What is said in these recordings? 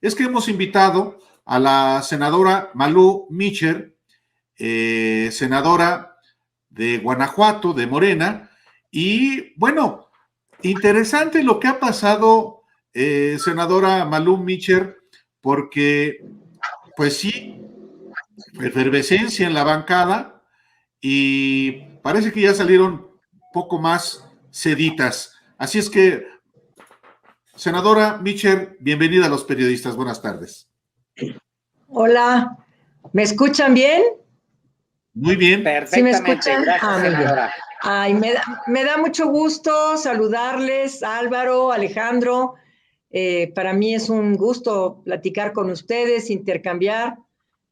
es que hemos invitado a la senadora Malú Micher, senadora de Guanajuato, de Morena, y bueno, interesante lo que ha pasado, senadora Malú Micher, porque pues sí, efervescencia en la bancada y parece que ya salieron poco más seditas. Así es que, senadora Micher, bienvenida a los periodistas. Buenas tardes. Hola, ¿me escuchan bien? Muy bien. ¿Sí me escuchan? Gracias, senadora. Ay, me da mucho gusto saludarles, Álvaro, Alejandro. Para mí es un gusto platicar con ustedes, intercambiar.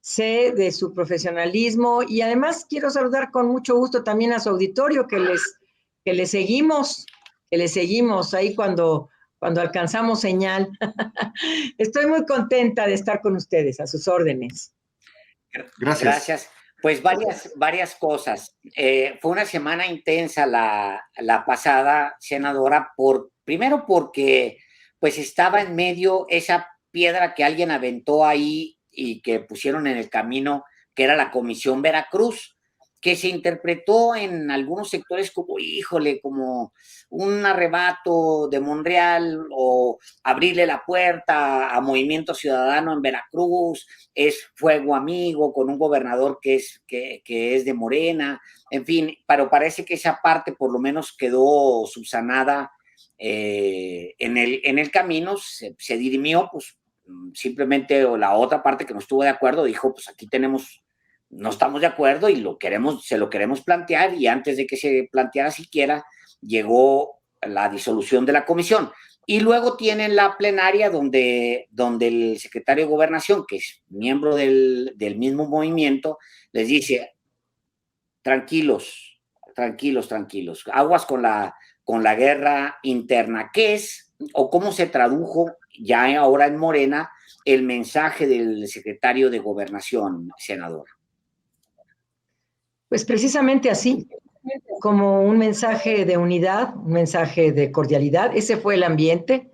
Sé de su profesionalismo y además quiero saludar con mucho gusto también a su auditorio que les seguimos ahí cuando alcanzamos señal. Estoy muy contenta de estar con ustedes, a sus órdenes. Gracias. Pues varias cosas. Fue una semana intensa la pasada, senadora, primero porque pues estaba en medio esa piedra que alguien aventó ahí y que pusieron en el camino, que era la Comisión Veracruz, que se interpretó en algunos sectores como, híjole, como un arrebato de Monreal o abrirle la puerta a Movimiento Ciudadano en Veracruz, es fuego amigo con un gobernador que es de Morena, en fin, pero parece que esa parte por lo menos quedó subsanada en el camino, se dirimió, pues simplemente la otra parte que no estuvo de acuerdo dijo, pues aquí no estamos de acuerdo y se lo queremos plantear, y antes de que se planteara siquiera, llegó la disolución de la comisión. Y luego tienen la plenaria donde el secretario de Gobernación, que es miembro del mismo movimiento, les dice, tranquilos, aguas con la guerra interna. ¿Qué es o cómo se tradujo ya ahora en Morena el mensaje del secretario de Gobernación, senadora? Pues precisamente así, como un mensaje de unidad, un mensaje de cordialidad. Ese fue el ambiente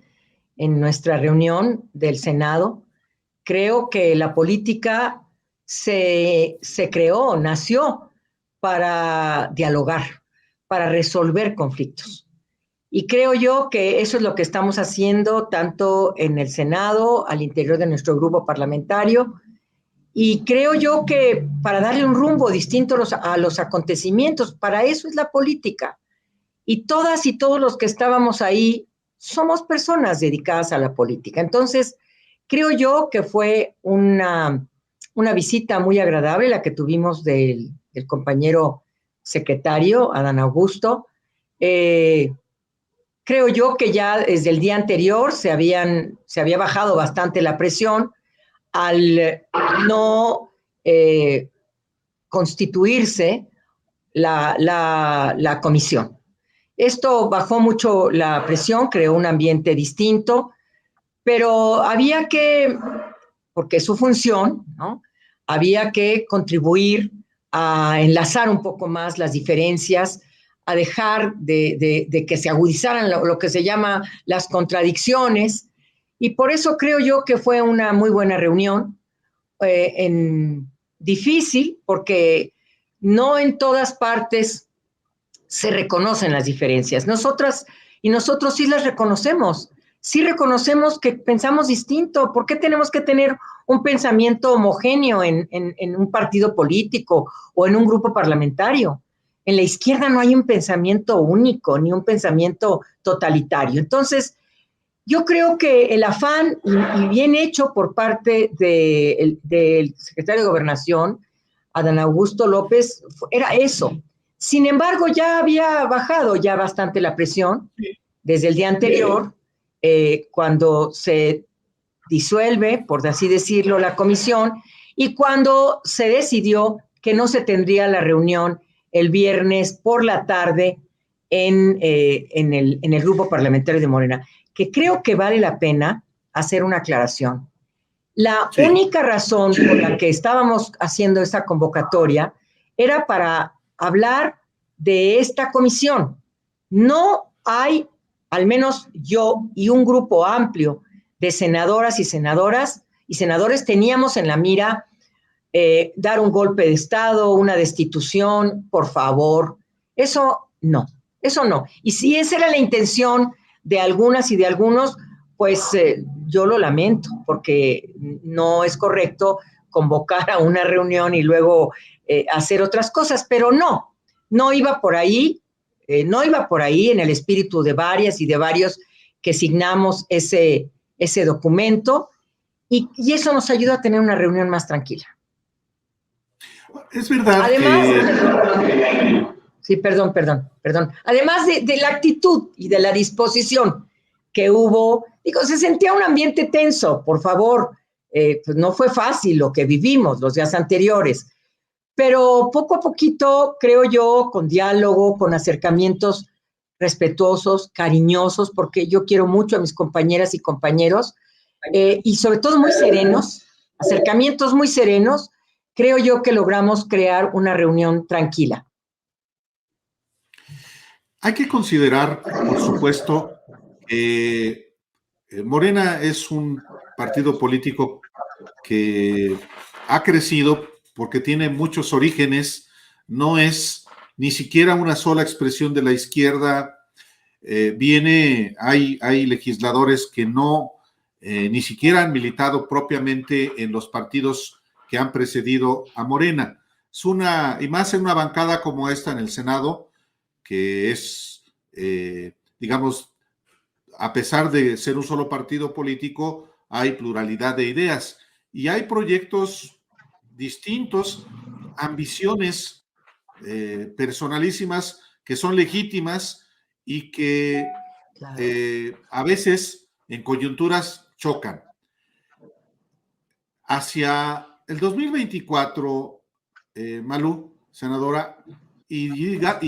en nuestra reunión del Senado. Creo que la política se creó, nació para dialogar, para resolver conflictos. Y creo yo que eso es lo que estamos haciendo tanto en el Senado, al interior de nuestro grupo parlamentario. Y creo yo que para darle un rumbo distinto a los acontecimientos, para eso es la política. Y todas y todos los que estábamos ahí somos personas dedicadas a la política. Entonces, creo yo que fue una visita muy agradable la que tuvimos del compañero secretario, Adán Augusto. Creo yo que ya desde el día anterior se había bajado bastante la presión al no constituirse la comisión. Esto bajó mucho la presión, creó un ambiente distinto, pero había que, porque es su función, ¿no? Había que contribuir a enlazar un poco más las diferencias, a dejar de que se agudizaran lo que se llama las contradicciones, y por eso creo yo que fue una muy buena reunión, difícil, porque no en todas partes se reconocen las diferencias. Nosotros sí las reconocemos. Sí reconocemos que pensamos distinto. ¿Por qué tenemos que tener un pensamiento homogéneo en un partido político o en un grupo parlamentario? En la izquierda no hay un pensamiento único, ni un pensamiento totalitario. Entonces, yo creo que el afán, y bien hecho por parte del secretario de Gobernación, Adán Augusto López, era eso. Sin embargo, ya había bajado ya bastante la presión desde el día anterior, cuando se disuelve, por así decirlo, la comisión, y cuando se decidió que no se tendría la reunión el viernes por la tarde en el grupo parlamentario de Morena, que creo que vale la pena hacer una aclaración. La única razón por la que estábamos haciendo esta convocatoria era para hablar de esta comisión. No hay, al menos yo y un grupo amplio de senadoras y senadores teníamos en la mira dar un golpe de Estado, una destitución, por favor. Eso no. Y si esa era la intención de algunas y de algunos, pues yo lo lamento, porque no es correcto convocar a una reunión y luego hacer otras cosas, pero no iba por ahí, en el espíritu de varias y de varios que signamos ese documento, y eso nos ayuda a tener una reunión más tranquila. Es verdad. Además, sí, perdón. Además de la actitud y de la disposición que hubo, se sentía un ambiente tenso, por favor, pues no fue fácil lo que vivimos los días anteriores, pero poco a poquito, creo yo, con diálogo, con acercamientos respetuosos, cariñosos, porque yo quiero mucho a mis compañeras y compañeros, y sobre todo muy serenos, acercamientos muy serenos, creo yo que logramos crear una reunión tranquila. Hay que considerar, por supuesto, que Morena es un partido político que ha crecido porque tiene muchos orígenes, no es ni siquiera una sola expresión de la izquierda. Hay legisladores que no, ni siquiera han militado propiamente en los partidos que han precedido a Morena. Y más en una bancada como esta en el Senado, que es, digamos, a pesar de ser un solo partido político, hay pluralidad de ideas y hay proyectos distintos, ambiciones personalísimas que son legítimas y que a veces en coyunturas chocan. Hacia el 2024, Malú, senadora, y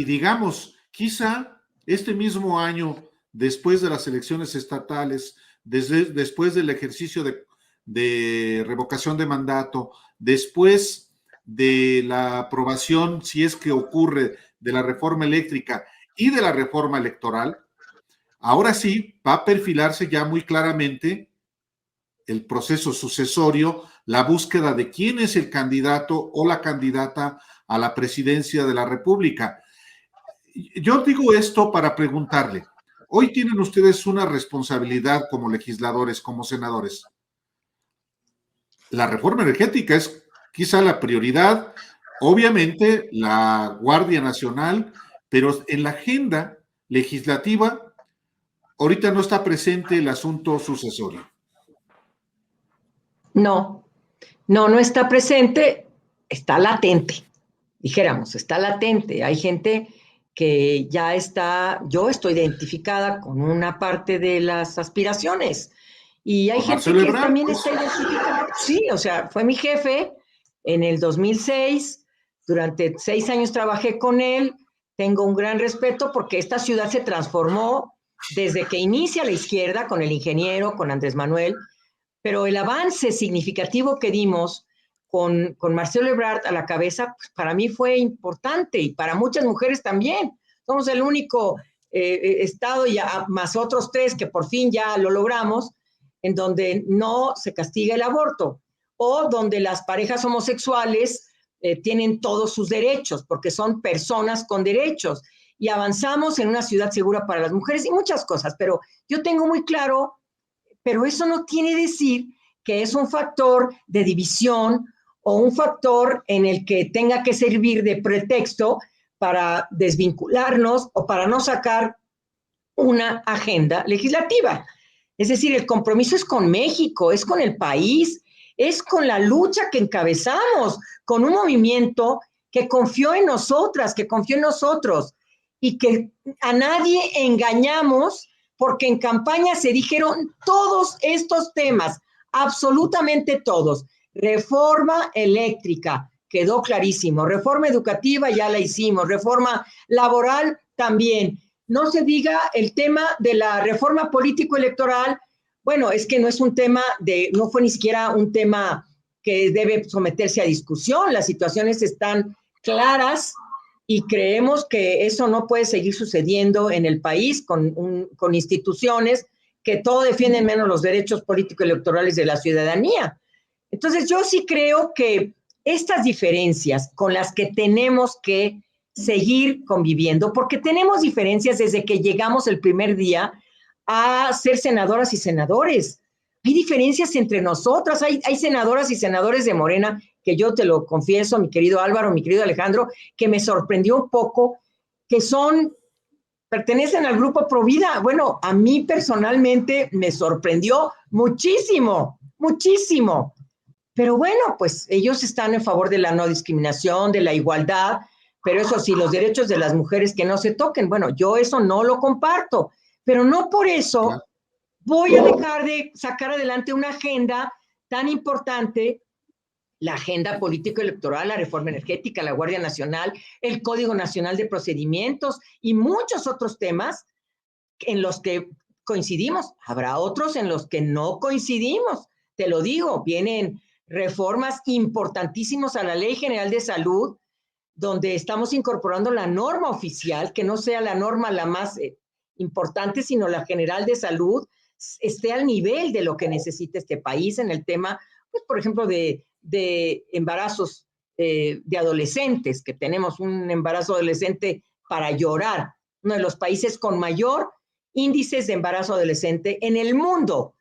digamos, quizá este mismo año, después de las elecciones estatales, después del ejercicio de revocación de mandato, después de la aprobación, si es que ocurre, de la reforma eléctrica y de la reforma electoral, ahora sí va a perfilarse ya muy claramente el proceso sucesorio, la búsqueda de quién es el candidato o la candidata a la presidencia de la República. Yo digo esto para preguntarle, hoy tienen ustedes una responsabilidad como legisladores, como senadores. La reforma energética es quizá la prioridad, obviamente la Guardia Nacional, pero en la agenda legislativa ahorita no está presente el asunto sucesorio. No está presente, está latente, dijéramos, está latente. Hay gente que ya yo estoy identificada con una parte de las aspiraciones y hay gente que también está identificada. Sí, o sea, fue mi jefe en el 2006, durante 6 años trabajé con él, tengo un gran respeto porque esta ciudad se transformó desde que inicia la izquierda con el ingeniero, con Andrés Manuel, pero el avance significativo que dimos con Marcelo Ebrard a la cabeza, pues para mí fue importante y para muchas mujeres también. Somos el único estado, ya más otros 3 que por fin ya lo logramos, en donde no se castiga el aborto o donde las parejas homosexuales tienen todos sus derechos porque son personas con derechos y avanzamos en una ciudad segura para las mujeres y muchas cosas, pero yo tengo muy claro. Pero eso no quiere decir que es un factor de división o un factor en el que tenga que servir de pretexto para desvincularnos o para no sacar una agenda legislativa. Es decir, el compromiso es con México, es con el país, es con la lucha que encabezamos, con un movimiento que confió en nosotras, que confió en nosotros y que a nadie engañamos, porque en campaña se dijeron todos estos temas, absolutamente todos. Reforma eléctrica, quedó clarísimo. Reforma educativa, ya la hicimos. Reforma laboral, también. No se diga el tema de la reforma político-electoral. Bueno, es que no es un tema no fue ni siquiera un tema que debe someterse a discusión. Las situaciones están claras y creemos que eso no puede seguir sucediendo en el país con instituciones que todo defienden menos los derechos políticos electorales de la ciudadanía. Entonces yo sí creo que estas diferencias con las que tenemos que seguir conviviendo, porque tenemos diferencias desde que llegamos el primer día a ser senadoras y senadores. Hay diferencias entre nosotras, hay senadoras y senadores de Morena, que yo te lo confieso, mi querido Álvaro, mi querido Alejandro, que me sorprendió un poco, que pertenecen al grupo Provida. Bueno, a mí personalmente me sorprendió muchísimo, muchísimo. Pero bueno, pues ellos están en favor de la no discriminación, de la igualdad, pero eso sí, los derechos de las mujeres que no se toquen. Bueno, yo eso no lo comparto, pero no por eso voy a dejar de sacar adelante una agenda tan importante, la agenda político-electoral, la reforma energética, la Guardia Nacional, el Código Nacional de Procedimientos y muchos otros temas en los que coincidimos. Habrá otros en los que no coincidimos. Te lo digo, vienen reformas importantísimas a la Ley General de Salud, donde estamos incorporando la norma oficial, que no sea la norma la más importante, sino la general de salud, esté al nivel de lo que necesita este país en el tema, pues, por ejemplo, de embarazos de adolescentes, que tenemos un embarazo adolescente para llorar, uno de los países con mayor índices de embarazo adolescente en el mundo.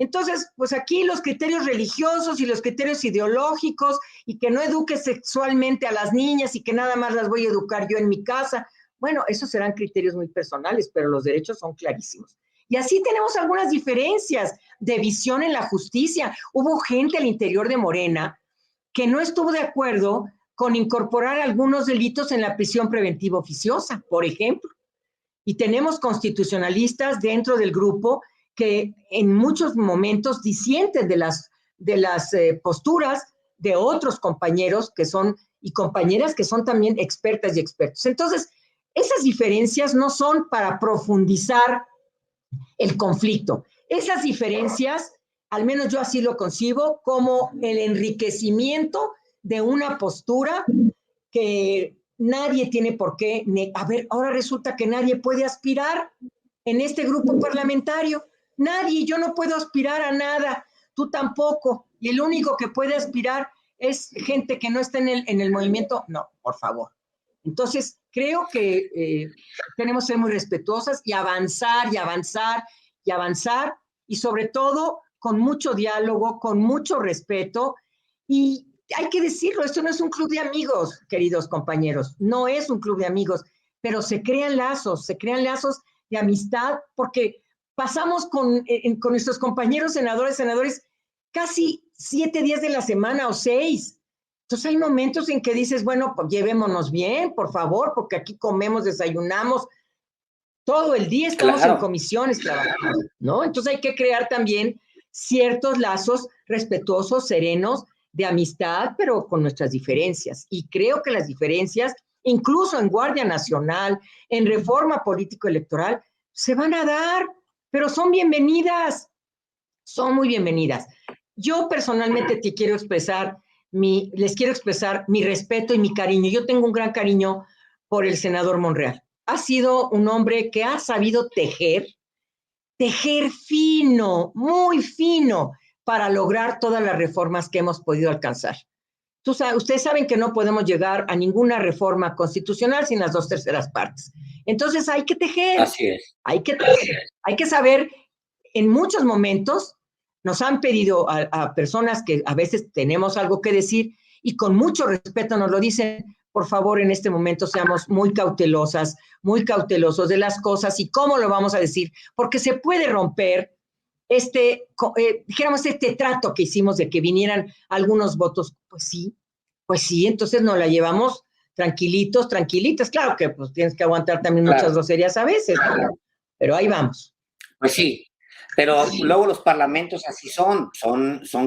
Entonces, pues aquí los criterios religiosos y los criterios ideológicos, y que no eduque sexualmente a las niñas y que nada más las voy a educar yo en mi casa, bueno, esos serán criterios muy personales, pero los derechos son clarísimos. Y así tenemos algunas diferencias de visión en la justicia. Hubo gente al interior de Morena que no estuvo de acuerdo con incorporar algunos delitos en la prisión preventiva oficiosa, por ejemplo. Y tenemos constitucionalistas dentro del grupo que en muchos momentos disienten de las posturas de otros compañeros que son, y compañeras que son también expertas y expertos. Entonces, esas diferencias no son para profundizar el conflicto. Esas diferencias, al menos yo así lo concibo, como el enriquecimiento de una postura que nadie tiene por qué. A ver, ahora resulta que nadie puede aspirar en este grupo parlamentario. Nadie, yo no puedo aspirar a nada, tú tampoco. Y el único que puede aspirar es gente que no está en el movimiento. No, por favor. Entonces, creo que tenemos que ser muy respetuosas y avanzar y avanzar y avanzar, y sobre todo con mucho diálogo, con mucho respeto. Y hay que decirlo, esto no es un club de amigos, queridos compañeros, no es un club de amigos, pero se crean lazos de amistad, porque pasamos con nuestros compañeros senadores, casi 7 días de la semana o 6. Entonces hay momentos en que dices, bueno, pues llevémonos bien, por favor, porque aquí comemos, desayunamos, todo el día estamos en comisiones trabajando, ¿no? Entonces hay que crear también ciertos lazos respetuosos, serenos, de amistad, pero con nuestras diferencias. Y creo que las diferencias, incluso en Guardia Nacional, en reforma político-electoral, se van a dar, pero son bienvenidas, son muy bienvenidas. Yo personalmente les quiero expresar mi respeto y mi cariño. Yo tengo un gran cariño por el senador Monreal. Ha sido un hombre que ha sabido tejer fino, muy fino, para lograr todas las reformas que hemos podido alcanzar. Ustedes saben que no podemos llegar a ninguna reforma constitucional sin las 2/3 partes. Entonces hay que tejer. Así es. Hay que tejer. Hay que saber, en muchos momentos nos han pedido a personas que a veces tenemos algo que decir y con mucho respeto nos lo dicen. Por favor, en este momento seamos muy cautelosas, muy cautelosos de las cosas y cómo lo vamos a decir, porque se puede romper dijéramos, este trato que hicimos de que vinieran algunos votos. Pues sí, entonces nos la llevamos tranquilitos, tranquilitas. Claro que pues tienes que aguantar también muchas groserías a veces, ¿no? Pero ahí vamos. Pues sí, pero luego los parlamentos así son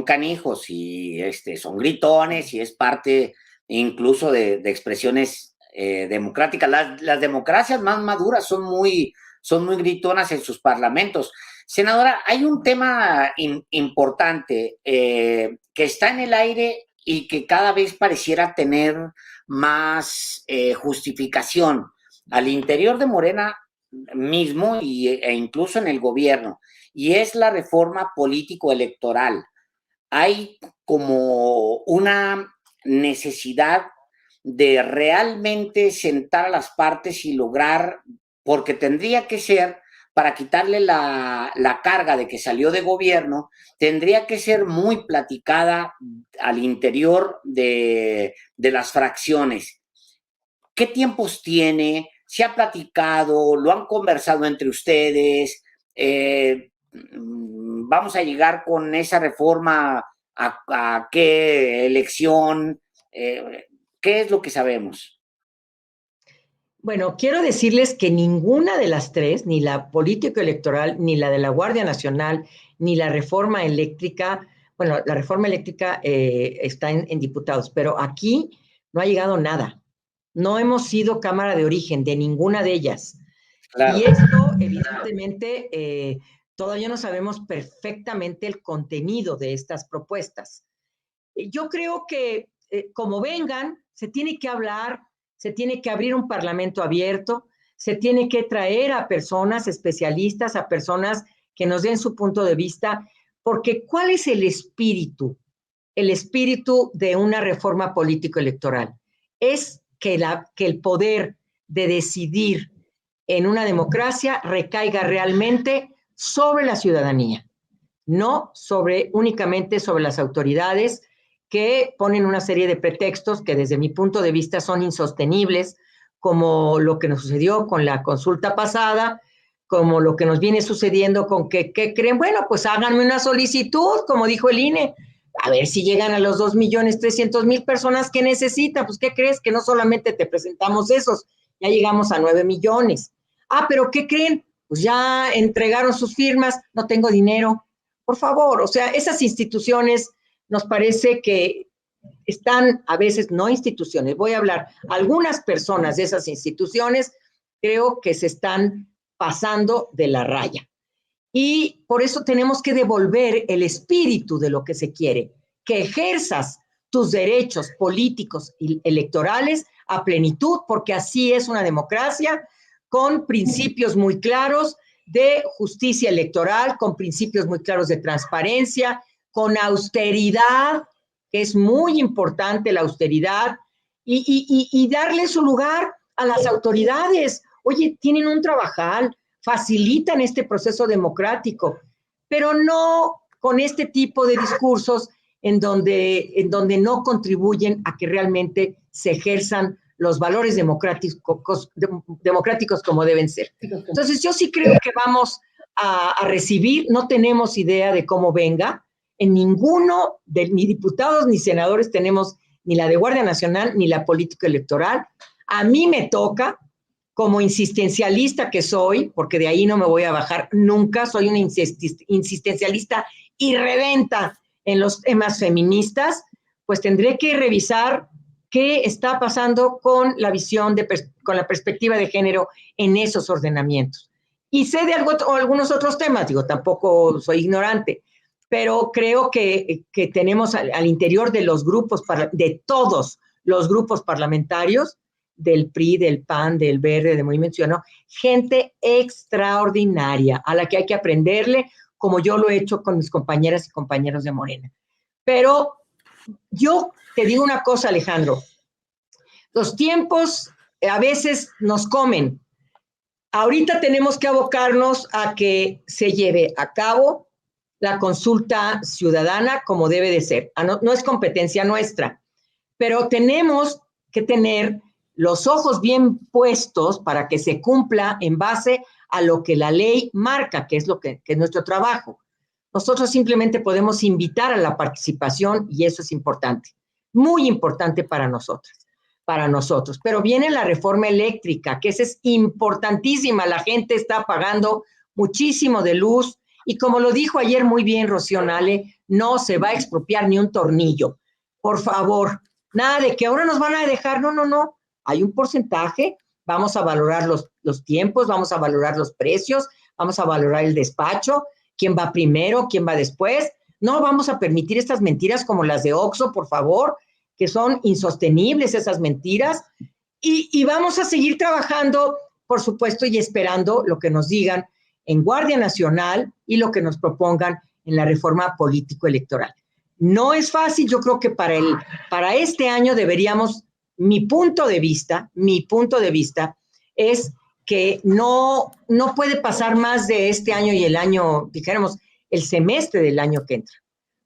canijos y son gritones y es parte incluso de expresiones democráticas. Las democracias más maduras son muy gritonas en sus parlamentos. Senadora, hay un tema importante que está en el aire y que cada vez pareciera tener más justificación. Al interior de Morena mismo e incluso en el gobierno, y es la reforma político-electoral. Hay como una necesidad de realmente sentar a las partes y lograr, porque tendría que ser, para quitarle la carga de que salió de gobierno, tendría que ser muy platicada al interior de las fracciones. ¿Qué tiempos tiene? ¿Se ha platicado? ¿Lo han conversado entre ustedes? ¿Vamos a llegar con esa reforma a qué elección? ¿Qué es lo que sabemos? Bueno, quiero decirles que ninguna de las tres, ni la político-electoral, ni la de la Guardia Nacional, ni la reforma eléctrica, bueno, la reforma eléctrica está en diputados, pero aquí no ha llegado nada. No hemos sido cámara de origen de ninguna de ellas. Claro. Y esto, evidentemente, todavía no sabemos perfectamente el contenido de estas propuestas. Yo creo que, como vengan, se tiene que hablar, se tiene que abrir un parlamento abierto, se tiene que traer a personas especialistas, a personas que nos den su punto de vista, porque ¿cuál es el espíritu? El espíritu de una reforma político-electoral es que el poder de decidir en una democracia recaiga realmente sobre la ciudadanía, no únicamente sobre las autoridades que ponen una serie de pretextos que desde mi punto de vista son insostenibles, como lo que nos sucedió con la consulta pasada, como lo que nos viene sucediendo con que creen, bueno, pues háganme una solicitud, como dijo el INE, a ver si llegan a los 2.300.000 personas que necesitan. Pues, ¿qué crees? Que no solamente te presentamos esos, ya llegamos a 9 millones. Ah, pero ¿qué creen? Pues ya entregaron sus firmas, no tengo dinero. Por favor, o sea, esas instituciones nos parece que están a veces, no instituciones, voy a hablar, algunas personas de esas instituciones creo que se están pasando de la raya. Y por eso tenemos que devolver el espíritu de lo que se quiere, que ejerzas tus derechos políticos y electorales a plenitud, porque así es una democracia con principios muy claros de justicia electoral, con principios muy claros de transparencia, con austeridad, que es muy importante la austeridad, y darle su lugar a las autoridades. Oye, tienen un trabajal, facilitan este proceso democrático, pero no con este tipo de discursos en donde no contribuyen a que realmente se ejerzan los valores democráticos como deben ser. Entonces, yo sí creo que vamos a recibir, no tenemos idea de cómo venga, en ninguno ni diputados ni senadores tenemos ni la de Guardia Nacional ni la política electoral. A mí me toca, como insistencialista que soy, porque de ahí no me voy a bajar nunca, soy una insistencialista irredenta en los temas feministas, pues tendré que revisar qué está pasando con la visión, con la perspectiva de género en esos ordenamientos. Y sé de algunos otros temas, digo, tampoco soy ignorante, pero creo que tenemos al interior de los grupos, de todos los grupos parlamentarios, del PRI, del PAN, del Verde, de Movimiento Ciudadano, gente extraordinaria a la que hay que aprenderle, como yo lo he hecho con mis compañeras y compañeros de Morena. Pero yo te digo una cosa, Alejandro, los tiempos a veces nos comen. Ahorita tenemos que abocarnos a que se lleve a cabo la consulta ciudadana como debe de ser. No es competencia nuestra, pero tenemos que tener los ojos bien puestos para que se cumpla en base a lo que la ley marca, que es nuestro trabajo. Nosotros simplemente podemos invitar a la participación y eso es importante, muy importante para nosotros. Pero viene la reforma eléctrica, que esa es importantísima. La gente está pagando muchísimo de luz y como lo dijo ayer muy bien Rocío Nale, no se va a expropiar ni un tornillo. Por favor, nada de que ahora nos van a dejar, no. Hay un porcentaje, vamos a valorar los tiempos, vamos a valorar los precios, vamos a valorar el despacho, quién va primero, quién va después. No vamos a permitir estas mentiras como las de Oxxo, por favor, que son insostenibles esas mentiras. Y vamos a seguir trabajando por supuesto, y esperando lo que nos digan en Guardia Nacional y lo que nos propongan en la reforma político-electoral. No es fácil, yo creo que para este año deberíamos, mi punto de vista es que no puede pasar más de este año y el año, dijéramos, el semestre del año que entra.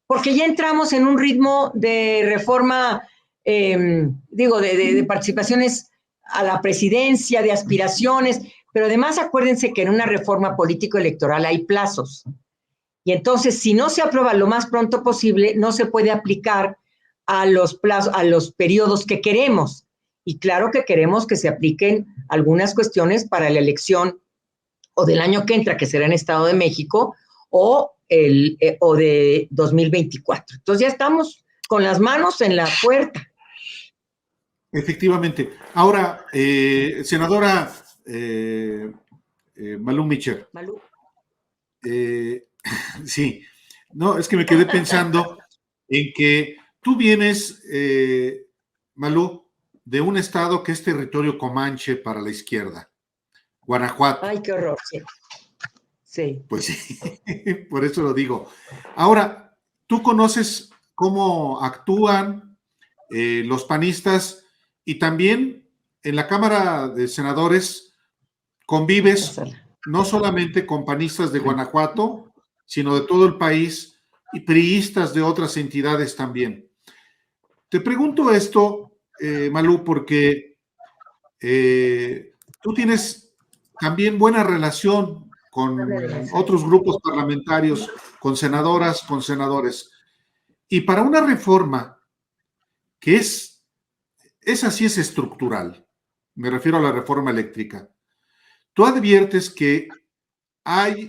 Porque ya entramos en un ritmo de reforma, de participaciones a la presidencia, de aspiraciones, pero además acuérdense que en una reforma político-electoral hay plazos. Y entonces, si no se aprueba lo más pronto posible, no se puede aplicar a los plazos, a los periodos que queremos. Y claro que queremos que se apliquen algunas cuestiones para la elección o del año que entra, que será en Estado de México, o de 2024. Entonces ya estamos con las manos en la puerta. Efectivamente. Ahora, senadora Malú Micher. Malú. Sí, no, es que me quedé pensando en que tú vienes, Malú, de un estado que es territorio comanche para la izquierda, Guanajuato. Ay, qué horror, sí. Sí. Pues sí, por eso lo digo. Ahora, ¿tú conoces cómo actúan los panistas y también en la Cámara de Senadores convives no solamente con panistas de Guanajuato, sino de todo el país y priistas de otras entidades también? Te pregunto esto, Malú, porque tú tienes también buena relación con otros grupos parlamentarios, con senadoras, con senadores. Y para una reforma que esa sí es estructural, me refiero a la reforma eléctrica, tú adviertes que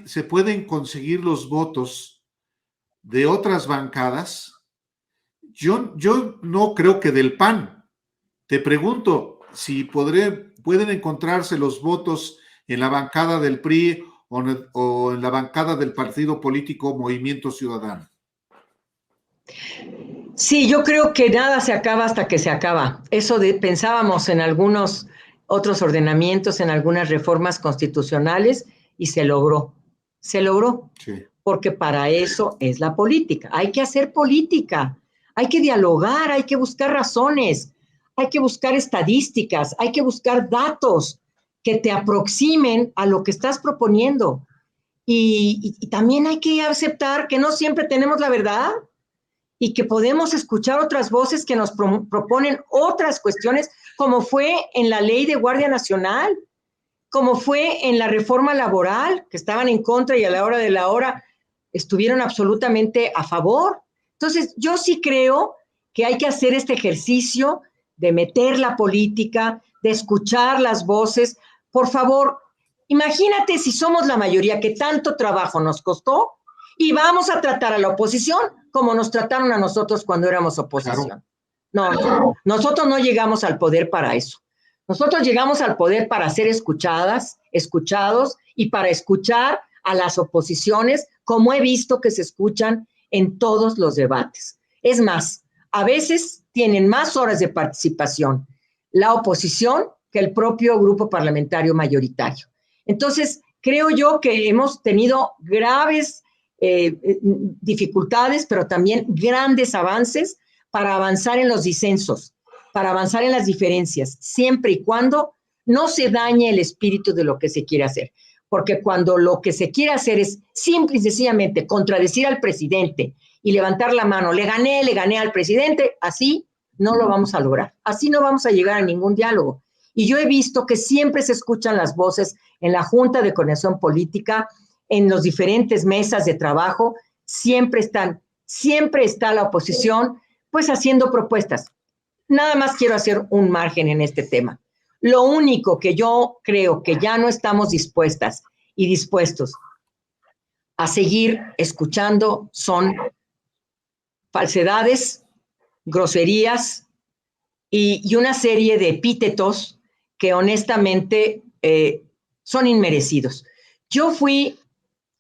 se pueden conseguir los votos de otras bancadas. Yo no creo que del PAN. Te pregunto si pueden encontrarse los votos en la bancada del PRI o en la bancada del partido político Movimiento Ciudadano. Sí, yo creo que nada se acaba hasta que se acaba. Eso pensábamos en algunos otros ordenamientos, en algunas reformas constitucionales, y se logró. Se logró. Sí. Porque para eso es la política. Hay que hacer política, hay que dialogar, hay que buscar razones, hay que buscar estadísticas, hay que buscar datos que te aproximen a lo que estás proponiendo. Y también hay que aceptar que no siempre tenemos la verdad y que podemos escuchar otras voces que nos proponen otras cuestiones, como fue en la ley de Guardia Nacional, como fue en la reforma laboral, que estaban en contra y a la hora de la hora estuvieron absolutamente a favor. Entonces, yo sí creo que hay que hacer este ejercicio de meter la política, de escuchar las voces. Por favor, imagínate si somos la mayoría, que tanto trabajo nos costó, y vamos a tratar a la oposición como nos trataron a nosotros cuando éramos oposición. Claro. No, nosotros no llegamos al poder para eso. Nosotros llegamos al poder para ser escuchados y para escuchar a las oposiciones, como he visto que se escuchan en todos los debates. Es más, a veces tienen más horas de participación la oposición que el propio grupo parlamentario mayoritario. Entonces, creo yo que hemos tenido graves dificultades, pero también grandes avances para avanzar en los disensos, para avanzar en las diferencias, siempre y cuando no se dañe el espíritu de lo que se quiere hacer. Porque cuando lo que se quiere hacer es simple y sencillamente contradecir al presidente y levantar la mano, le gané al presidente, así no lo vamos a lograr. Así no vamos a llegar a ningún diálogo. Y yo he visto que siempre se escuchan las voces en la Junta de Coordinación Política, en las diferentes mesas de trabajo, siempre está la oposición, pues haciendo propuestas. Nada más quiero hacer un margen en este tema. Lo único que yo creo que ya no estamos dispuestas y dispuestos a seguir escuchando son falsedades, groserías y una serie de epítetos que honestamente son inmerecidos. Yo fui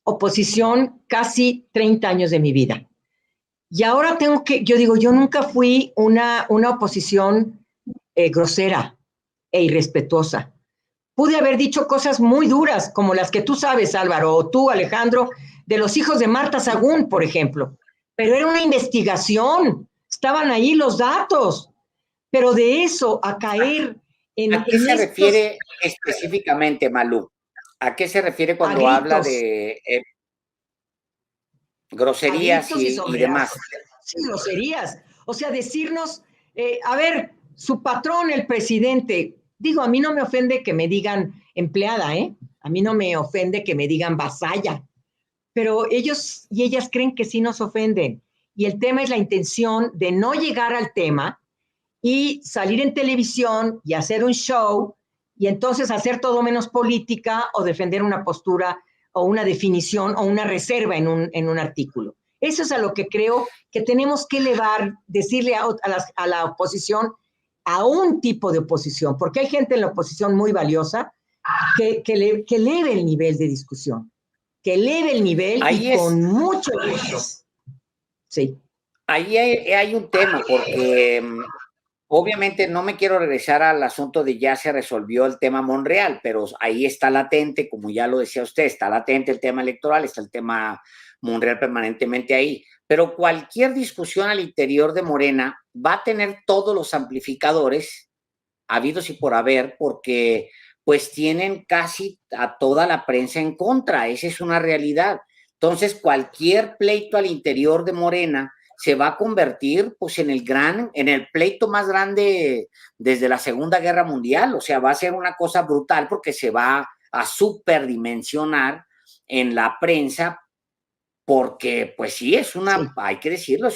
oposición casi 30 años de mi vida. Y ahora yo nunca fui una oposición grosera e irrespetuosa, pude haber dicho cosas muy duras, como las que tú sabes, Álvaro, o tú, Alejandro, de los hijos de Marta Sagún, por ejemplo. Pero era una investigación, estaban ahí los datos. Pero de eso a caer ¿A qué se refiere específicamente, Malú? ¿A qué se refiere cuando habla de groserías y demás? Sí, groserías. O sea, decirnos, a ver, su patrón, el presidente, digo, a mí no me ofende que me digan empleada, ¿eh? A mí no me ofende que me digan vasalla, pero ellos y ellas creen que sí nos ofenden. Y el tema es la intención de no llegar al tema y salir en televisión y hacer un show y entonces hacer todo menos política o defender una postura o una definición o una reserva en un artículo. Eso es a lo que creo que tenemos que elevar, decirle a la oposición, a un tipo de oposición, porque hay gente en la oposición muy valiosa que eleve el nivel de discusión, que eleve el nivel ahí y con mucho gusto. Sí. Ahí hay un tema, porque obviamente no me quiero regresar al asunto de ya se resolvió el tema Monreal, pero ahí está latente, como ya lo decía usted, está latente el tema electoral, está el tema Monreal permanentemente ahí. Pero cualquier discusión al interior de Morena va a tener todos los amplificadores habidos y por haber, porque pues tienen casi a toda la prensa en contra. Esa es una realidad. Entonces, cualquier pleito al interior de Morena se va a convertir pues en el pleito más grande desde la Segunda Guerra Mundial. O sea, va a ser una cosa brutal porque se va a superdimensionar en la prensa, porque pues sí, hay que decirlo,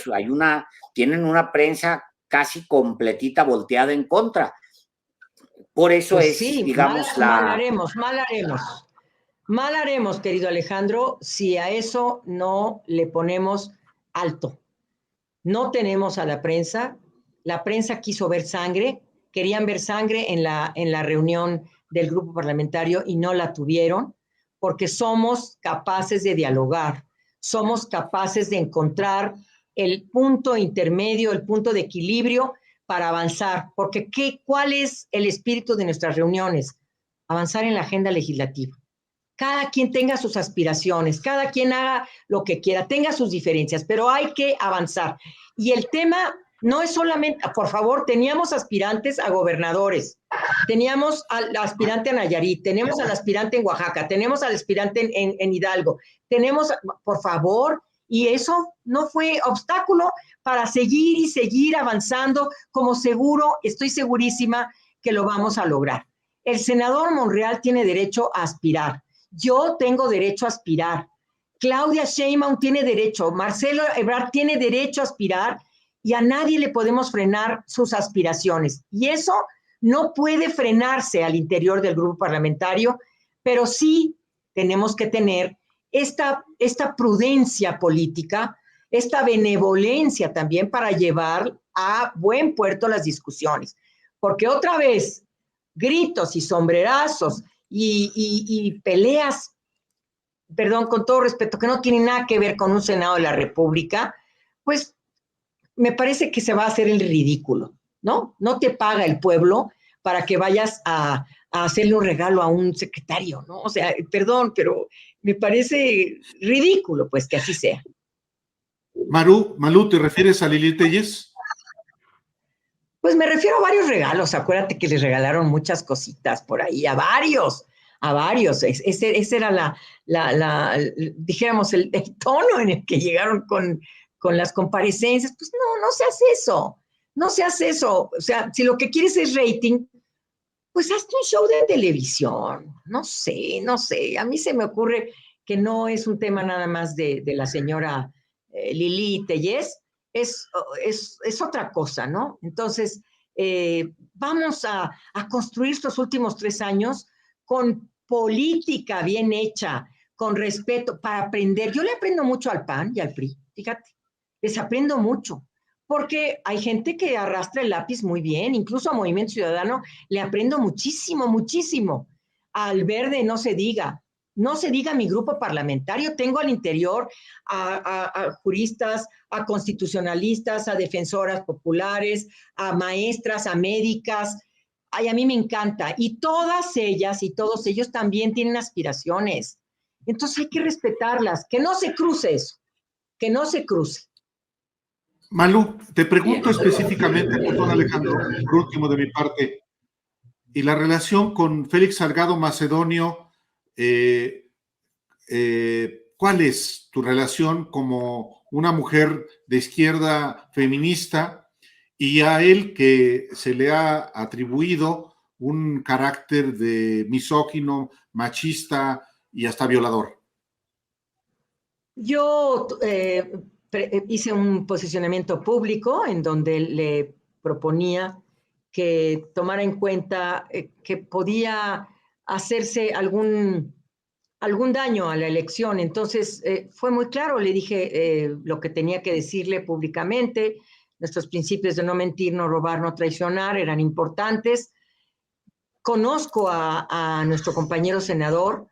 tienen una prensa casi completita volteada en contra. Por eso pues es, sí, digamos, mal haremos, querido Alejandro, si a eso no le ponemos alto. No tenemos a la prensa quiso ver sangre, querían ver sangre en la reunión del grupo parlamentario y no la tuvieron, porque somos capaces de dialogar, somos capaces de encontrar el punto intermedio, el punto de equilibrio para avanzar, porque ¿cuál es el espíritu de nuestras reuniones? Avanzar en la agenda legislativa. Cada quien tenga sus aspiraciones, cada quien haga lo que quiera, tenga sus diferencias, pero hay que avanzar. Y el tema no es solamente, por favor, teníamos aspirantes a gobernadores, teníamos al aspirante a Nayarit, tenemos al aspirante en Oaxaca, tenemos al aspirante en Hidalgo, tenemos, por favor, y eso no fue obstáculo para seguir y seguir avanzando, como seguro, estoy segurísima que lo vamos a lograr. El senador Monreal tiene derecho a aspirar. Yo tengo derecho a aspirar. Claudia Sheinbaum tiene derecho. Marcelo Ebrard tiene derecho a aspirar y a nadie le podemos frenar sus aspiraciones. Y eso no puede frenarse al interior del grupo parlamentario, pero sí tenemos que tener esta prudencia política, esta benevolencia también para llevar a buen puerto las discusiones. Porque otra vez, gritos y sombrerazos y peleas, perdón, con todo respeto, que no tienen nada que ver con un Senado de la República, pues me parece que se va a hacer el ridículo, ¿no? No te paga el pueblo para que vayas a hacerle un regalo a un secretario, ¿no? O sea, perdón, pero me parece ridículo, pues, que así sea. Malú, ¿te refieres a Lili Telles? Pues me refiero a varios regalos. Acuérdate que les regalaron muchas cositas por ahí, a varios. Ese era dijéramos, el tono en el que llegaron con las comparecencias. Pues no se hace eso. No se hace eso. O sea, si lo que quieres es rating, pues hazte un show de televisión. No sé. A mí se me ocurre que no es un tema nada más de la señora Lili Telles, es otra cosa, ¿no? Entonces, vamos a construir estos últimos 3 años con política bien hecha, con respeto, para aprender. Yo le aprendo mucho al PAN y al PRI, fíjate, les aprendo mucho, porque hay gente que arrastra el lápiz muy bien, incluso a Movimiento Ciudadano le aprendo muchísimo, muchísimo. Al Verde no se diga mi grupo parlamentario, tengo al interior a juristas, a constitucionalistas, a defensoras populares, a maestras, a médicas, ay, a mí me encanta. Y todas ellas y todos ellos también tienen aspiraciones. Entonces hay que respetarlas, que no se cruce eso, que no se cruce. Malú, te pregunto específicamente, perdón Alejandro, por último de mi parte, y la relación con Félix Salgado Macedonio, ¿cuál es tu relación como una mujer de izquierda feminista y a él que se le ha atribuido un carácter de misógino, machista y hasta violador? Yo hice un posicionamiento público en donde le proponía que tomara en cuenta que podía hacerse algún daño a la elección. Entonces, fue muy claro, le dije lo que tenía que decirle públicamente. Nuestros principios de no mentir, no robar, no traicionar eran importantes. Conozco a nuestro compañero senador,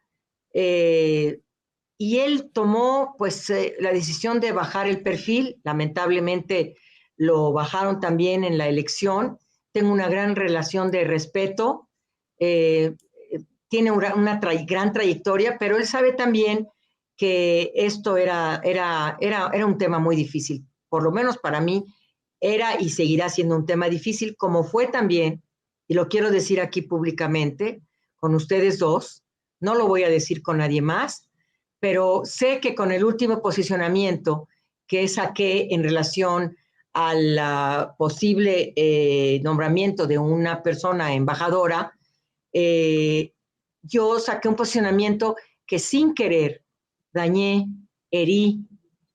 y él tomó pues la decisión de bajar el perfil. Lamentablemente lo bajaron también en la elección. Tengo una gran relación de respeto, tiene una gran trayectoria, pero él sabe también que esto era un tema muy difícil. Por lo menos para mí era y seguirá siendo un tema difícil, como fue también, y lo quiero decir aquí públicamente, con ustedes dos. No lo voy a decir con nadie más, pero sé que con el último posicionamiento que saqué en relación al posible nombramiento de una persona embajadora, yo saqué un posicionamiento que sin querer dañé, herí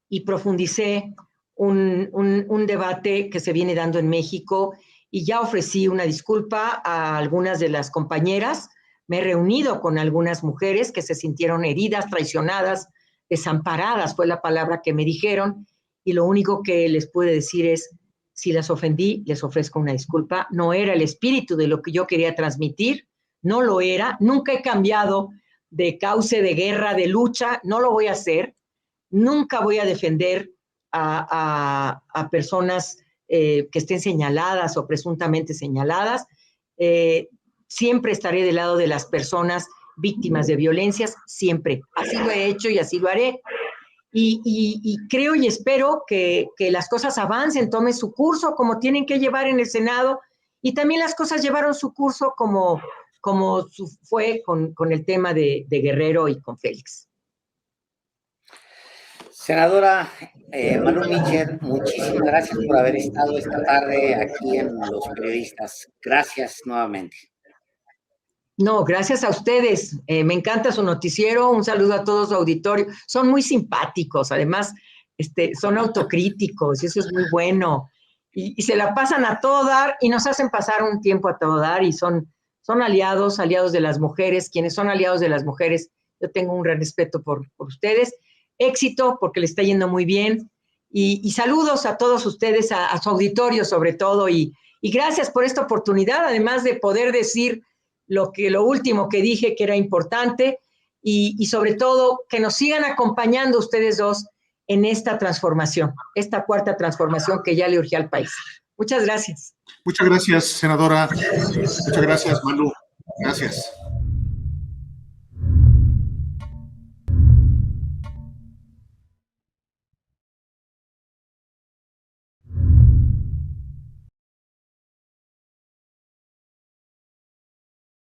y profundicé un debate que se viene dando en México, y ya ofrecí una disculpa a algunas de las compañeras. Me he reunido con algunas mujeres que se sintieron heridas, traicionadas, desamparadas, fue la palabra que me dijeron, y lo único que les pude decir es, si las ofendí, les ofrezco una disculpa. No era el espíritu de lo que yo quería transmitir, no lo era, nunca he cambiado de cauce, de guerra, de lucha, no lo voy a hacer, nunca voy a defender a personas que estén señaladas o presuntamente señaladas. Siempre estaré del lado de las personas víctimas de violencias, siempre. Así lo he hecho y así lo haré. Y creo y espero que las cosas avancen, tomen su curso como tienen que llevar en el Senado, y también las cosas llevaron su curso como fue con el tema de Guerrero y con Félix. Senadora Malú Micher, muchísimas gracias por haber estado esta tarde aquí en Los Periodistas. Gracias nuevamente. No, gracias a ustedes. Me encanta su noticiero. Un saludo a todo su auditorio. Son muy simpáticos, además, son autocríticos, y eso es muy bueno. Y se la pasan a todo dar y nos hacen pasar un tiempo a todo dar, y son aliados de las mujeres. Quienes son aliados de las mujeres, yo tengo un gran respeto por ustedes. Éxito, porque le está yendo muy bien. Y saludos a todos ustedes, a su auditorio sobre todo, y gracias por esta oportunidad, además de poder decir lo último que dije, que era importante, y sobre todo que nos sigan acompañando ustedes dos en esta transformación, esta cuarta transformación que ya le urgía al país. Muchas gracias. Muchas gracias, senadora. Muchas gracias, Malú. Gracias.